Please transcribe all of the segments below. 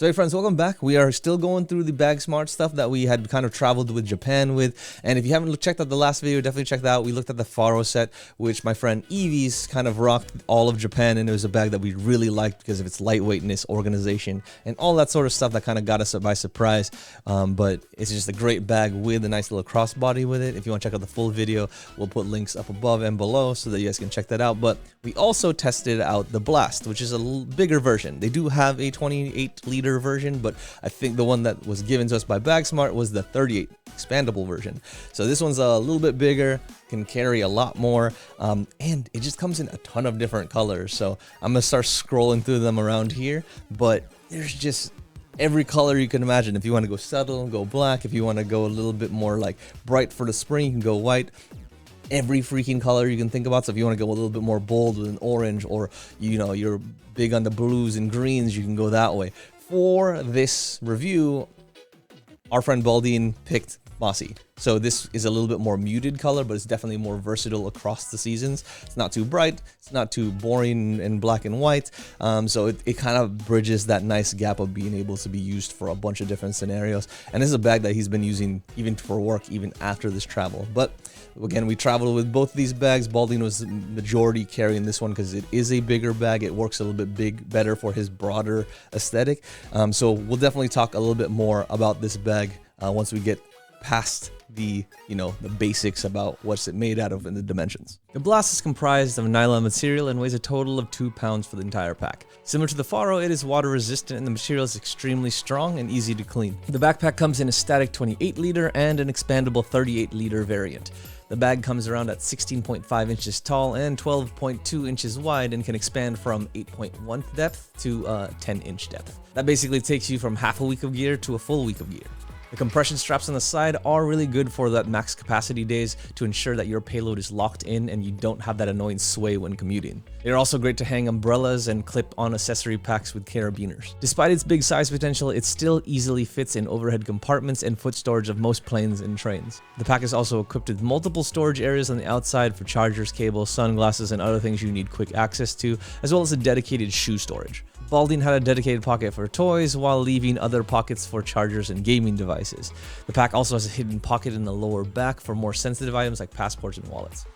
So hey friends, welcome back. We are still going through the Bagsmart stuff that we had kind of traveled with Japan with. And if you haven't checked out the last video, definitely check that out. We looked at the Faro set, which my friend Evie's kind of rocked all of Japan. And it was a bag that we really liked because of its lightweightness, organization, and all that sort of stuff that kind of got us by surprise. But it's just a great bag with a nice little crossbody with it. If you want to check out the full video, we'll put links up above and below so that you guys can check that out. But we also tested out the Blast, which is a bigger version. They do have a 28-liter version, but I think the one that was given to us by Bagsmart was the 38 expandable version. So this one's a little bit bigger, can carry a lot more, and it just comes in a ton of different colors. So I'm gonna start scrolling through them around here, but there's just every color you can imagine. If you want to go subtle, go black. If you want to go a little bit more like bright for the spring, you can go white. Every freaking color you can think about. So if you want to go a little bit more bold with an orange, or you know, you're big on the blues and greens, you can go that way. For this review, our friend Baldin picked Mossy. So this is a little bit more muted color, but it's definitely more versatile across the seasons. It's not too bright, it's not too boring and black and white. So it kind of bridges that nice gap of being able to be used for a bunch of different scenarios. And this is a bag that he's been using even for work, even after this travel. But again, we traveled with both of these bags. Baldin was the majority carrying this one because it is a bigger bag. It works a little bit better for his broader aesthetic. So we'll definitely talk a little bit more about this bag once we get past the basics about what's it made out of and the dimensions. The Blast is comprised of nylon material and weighs a total of 2 pounds for the entire pack. Similar to the Faro, it is water resistant and the material is extremely strong and easy to clean. The backpack comes in a static 28-liter and an expandable 38-liter variant. The bag comes around at 16.5 inches tall and 12.2 inches wide and can expand from 8.1 depth to 10-inch depth. That basically takes you from half a week of gear to a full week of gear. The compression straps on the side are really good for that max capacity days to ensure that your payload is locked in and you don't have that annoying sway when commuting. They're also great to hang umbrellas and clip-on accessory packs with carabiners. Despite its big size potential, it still easily fits in overhead compartments and foot storage of most planes and trains. The pack is also equipped with multiple storage areas on the outside for chargers, cables, sunglasses, and other things you need quick access to, as well as a dedicated shoe storage. Baldin had a dedicated pocket for toys while leaving other pockets for chargers and gaming devices. The pack also has a hidden pocket in the lower back for more sensitive items like passports and wallets.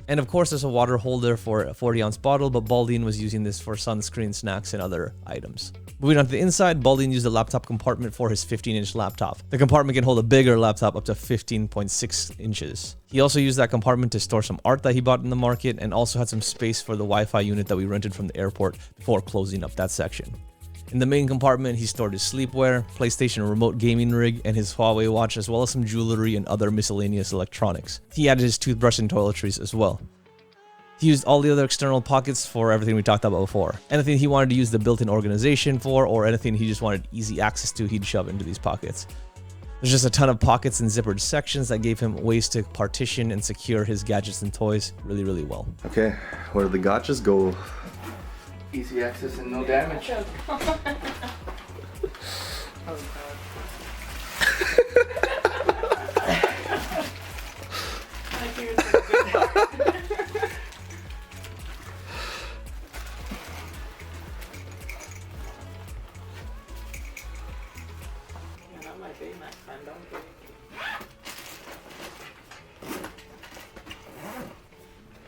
And of course, there's a water holder for a 40-ounce bottle, but Baldin was using this for sunscreen, snacks, and other items. Moving on to the inside, Baldin used a laptop compartment for his 15-inch laptop. The compartment can hold a bigger laptop up to 15.6 inches. He also used that compartment to store some art that he bought in the market and also had some space for the Wi-Fi unit that we rented from the airport before closing up that section. In the main compartment, he stored his sleepwear, PlayStation remote gaming rig, and his Huawei watch, as well as some jewelry and other miscellaneous electronics. He added his toothbrush and toiletries as well. He used all the other external pockets for everything we talked about before. Anything he wanted to use the built-in organization for, or anything he just wanted easy access to, he'd shove into these pockets. There's just a ton of pockets and zippered sections that gave him ways to partition and secure his gadgets and toys really, really well. Okay, where do the gotchas go? Easy access and no damage. Oh, God. I think it's a good one. That might be my friend, don't you?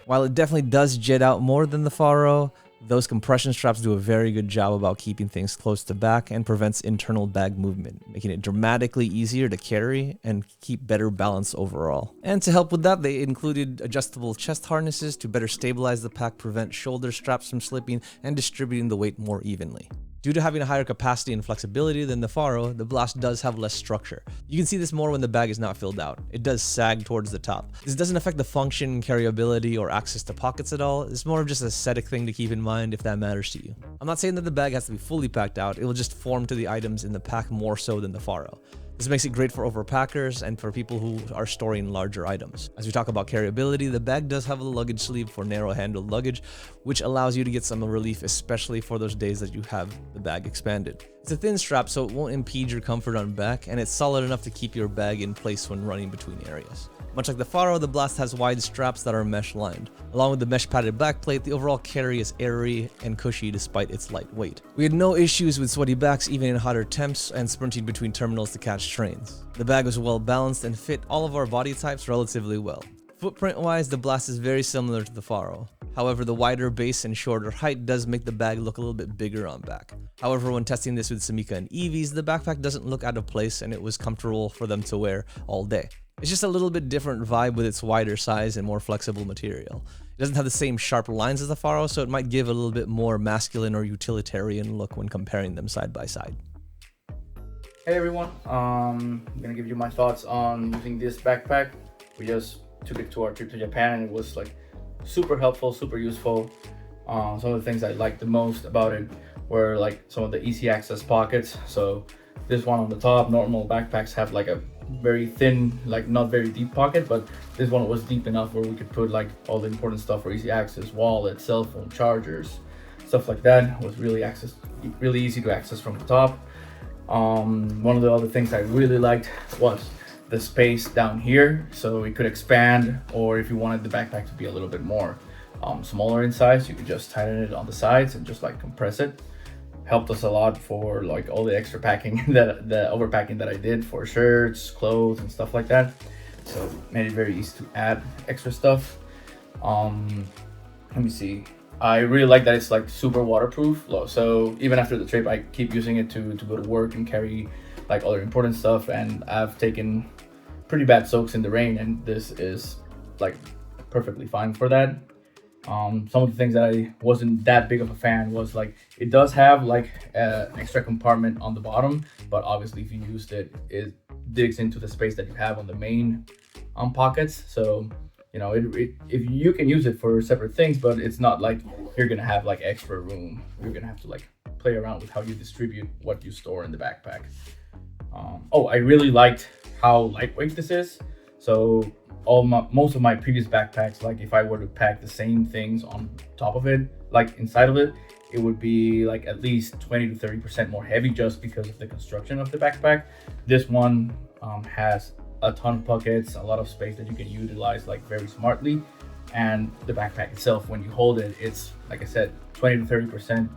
While it definitely does jet out more than the Faro, those compression straps do a very good job about keeping things close to back and prevents internal bag movement, making it dramatically easier to carry and keep better balance overall. And to help with that, they included adjustable chest harnesses to better stabilize the pack, prevent shoulder straps from slipping, and distributing the weight more evenly. Due to having a higher capacity and flexibility than the Faro, the Blast does have less structure. You can see this more when the bag is not filled out. It does sag towards the top. This doesn't affect the function, carryability, or access to pockets at all. It's more of just an aesthetic thing to keep in mind if that matters to you. I'm not saying that the bag has to be fully packed out, it will just form to the items in the pack more so than the Faro. This makes it great for overpackers and for people who are storing larger items. As we talk about carryability, the bag does have a luggage sleeve for narrow-handled luggage, which allows you to get some relief, especially for those days that you have the bag expanded. It's a thin strap, so it won't impede your comfort on back, and it's solid enough to keep your bag in place when running between areas. Much like the Faro, the Blast has wide straps that are mesh lined. Along with the mesh padded backplate, the overall carry is airy and cushy despite its light weight. We had no issues with sweaty backs even in hotter temps and sprinting between terminals to catch trains. The bag was well balanced and fit all of our body types relatively well. Footprint wise, the Blast is very similar to the Faro. However, the wider base and shorter height does make the bag look a little bit bigger on back. However, when testing this with 𝐷𝐿𝐼𝐒 and EVs, the backpack doesn't look out of place and it was comfortable for them to wear all day. It's just a little bit different vibe with its wider size and more flexible material. It doesn't have the same sharp lines as the Faro, so it might give a little bit more masculine or utilitarian look when comparing them side by side. Hey everyone, I'm gonna give you my thoughts on using this backpack. We just took it to our trip to Japan and it was like super helpful, super useful. Some of the things I liked the most about it were like some of the easy access pockets. So this one on the top, normal backpacks have like a very thin, like not very deep pocket, but this one was deep enough where we could put like all the important stuff for easy access, wallet, cell phone, chargers, stuff like that. It was really easy to access from the top. One of the other things I really liked was the space down here, so it could expand, or if you wanted the backpack to be a little bit more smaller in size, you could just tighten it on the sides and just like compress it. Helped us a lot for like all the extra packing, the overpacking that I did for shirts, clothes, and stuff like that. So made it very easy to add extra stuff. Let me see. I really like that it's like super waterproof. So even after the trip, I keep using it to go to work and carry like other important stuff. And I've taken pretty bad soaks in the rain, and this is like perfectly fine for that. Some of the things that I wasn't that big of a fan was like it does have like an extra compartment on the bottom, but obviously if you used it, it digs into the space that you have on the main pockets. So you know, if you can use it for separate things, but it's not like you're gonna have like extra room. You're gonna have to like play around with how you distribute what you store in the backpack. Oh, I really liked how lightweight this is. So most of my previous backpacks, like if I were to pack the same things on top of it, like inside of it, it would be like at least 20 to 30% more heavy just because of the construction of the backpack. This one has a ton of pockets, a lot of space that you can utilize like very smartly. And the backpack itself, when you hold it, it's like I said, 20 to 30%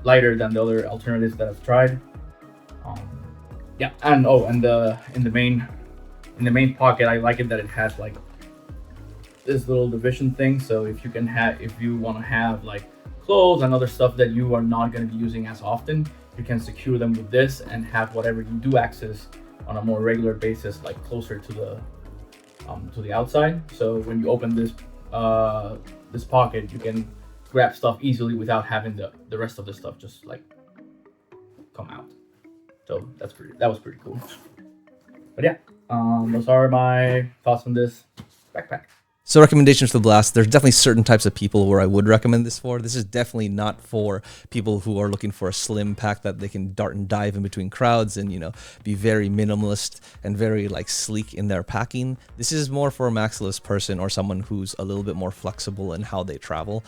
lighter than the other alternatives that I've tried. Yeah, and in the main pocket, I like it that it has like this little division thing. So if you want to have like clothes and other stuff that you are not going to be using as often, you can secure them with this and have whatever you do access on a more regular basis, like closer to the outside. So when you open this this pocket, you can grab stuff easily without having the rest of the stuff just like come out. So that was pretty cool. But yeah, those are my thoughts on this backpack. So recommendations for the Blast, there's definitely certain types of people where I would recommend this for. This is definitely not for people who are looking for a slim pack that they can dart and dive in between crowds and, you know, be very minimalist and very like sleek in their packing. This is more for a maximalist person or someone who's a little bit more flexible in how they travel.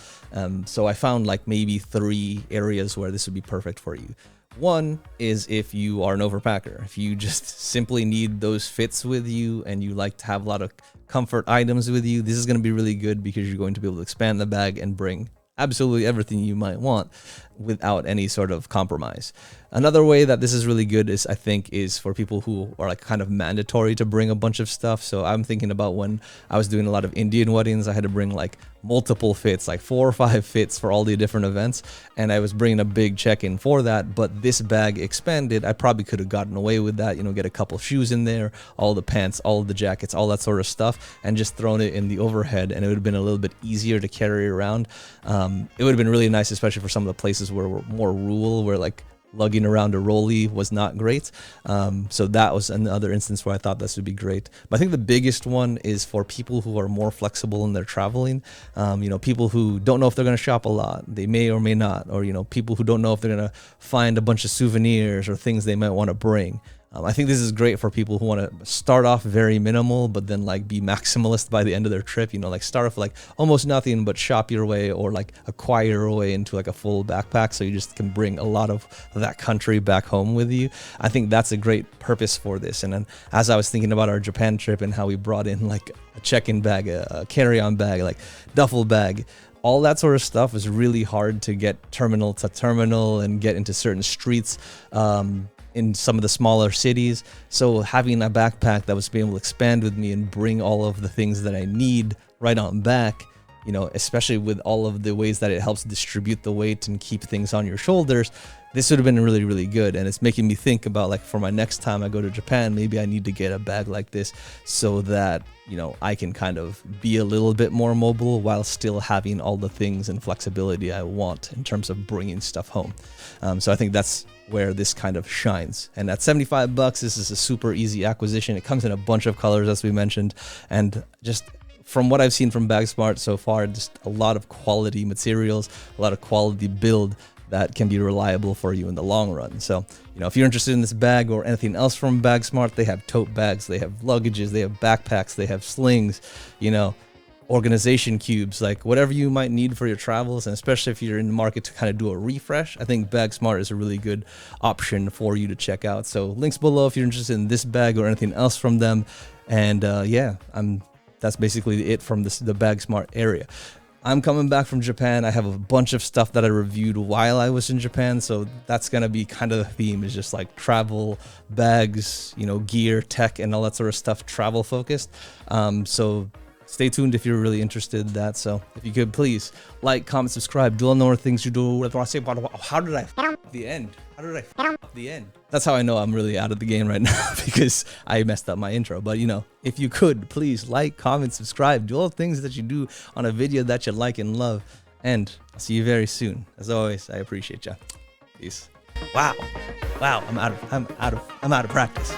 So I found like maybe 3 areas where this would be perfect for you. One is if you are an overpacker, if you just simply need those fits with you and you like to have a lot of comfort items with you, this is going to be really good because you're going to be able to expand the bag and bring absolutely everything you might want without any sort of compromise. Another way that this is really good is, I think, is for people who are like kind of mandatory to bring a bunch of stuff. So I'm thinking about when I was doing a lot of Indian weddings, I had to bring like multiple fits, like 4 or 5 fits for all the different events. And I was bringing a big check-in for that, but this bag expanded. I probably could have gotten away with that, you know, get a couple shoes in there, all the pants, all the jackets, all that sort of stuff, and just thrown it in the overhead. And it would have been a little bit easier to carry around. It would have been really nice, especially for some of the places where we're more rural, where like lugging around a rolly was not great. So that was another instance where I thought this would be great. But I think the biggest one is for people who are more flexible in their traveling. You know, people who don't know if they're going to shop a lot. They may or may not. Or, you know, people who don't know if they're going to find a bunch of souvenirs or things they might want to bring. I think this is great for people who want to start off very minimal, but then like be maximalist by the end of their trip. You know, like start off like almost nothing, but shop your way or like acquire your way into like a full backpack, so you just can bring a lot of that country back home with you. I think that's a great purpose for this. And then as I was thinking about our Japan trip and how we brought in like a check-in bag, a carry-on bag, like duffel bag, all that sort of stuff is really hard to get terminal to terminal and get into certain streets in some of the smaller cities. So having a backpack that was able to expand with me and bring all of the things that I need right on back, you know, especially with all of the ways that it helps distribute the weight and keep things on your shoulders, this would have been really, really good. And it's making me think about, like, for my next time I go to Japan, maybe I need to get a bag like this so that, you know, I can kind of be a little bit more mobile while still having all the things and flexibility I want in terms of bringing stuff home. So I think that's where this kind of shines. And at 75 bucks, this is a super easy acquisition. It comes in a bunch of colors, as we mentioned, and just from what I've seen from Bagsmart so far, just a lot of quality materials, a lot of quality build that can be reliable for you in the long run. So, you know, if you're interested in this bag or anything else from Bagsmart, they have tote bags, they have luggages, they have backpacks, they have slings, you know, organization cubes, like whatever you might need for your travels. And especially if you're in the market to kind of do a refresh, I think Bagsmart is a really good option for you to check out. So links below if you're interested in this bag or anything else from them. And yeah, that's basically it from the Bagsmart area. I'm coming back from Japan. I have a bunch of stuff that I reviewed while I was in Japan, so that's gonna be kind of the theme, is just like travel, bags, you know, gear, tech, and all that sort of stuff, travel focused. So stay tuned if you're really interested in that. So if you could please like, comment, subscribe, do all the more things you do. How did I the end? How did I the end? That's how I know I'm really out of the game right now, because I messed up my intro. But, you know, if you could please like, comment, subscribe, do all the things that you do on a video that you like and love. And I'll see you very soon. As always, I appreciate ya. Peace. Wow. I'm out of practice.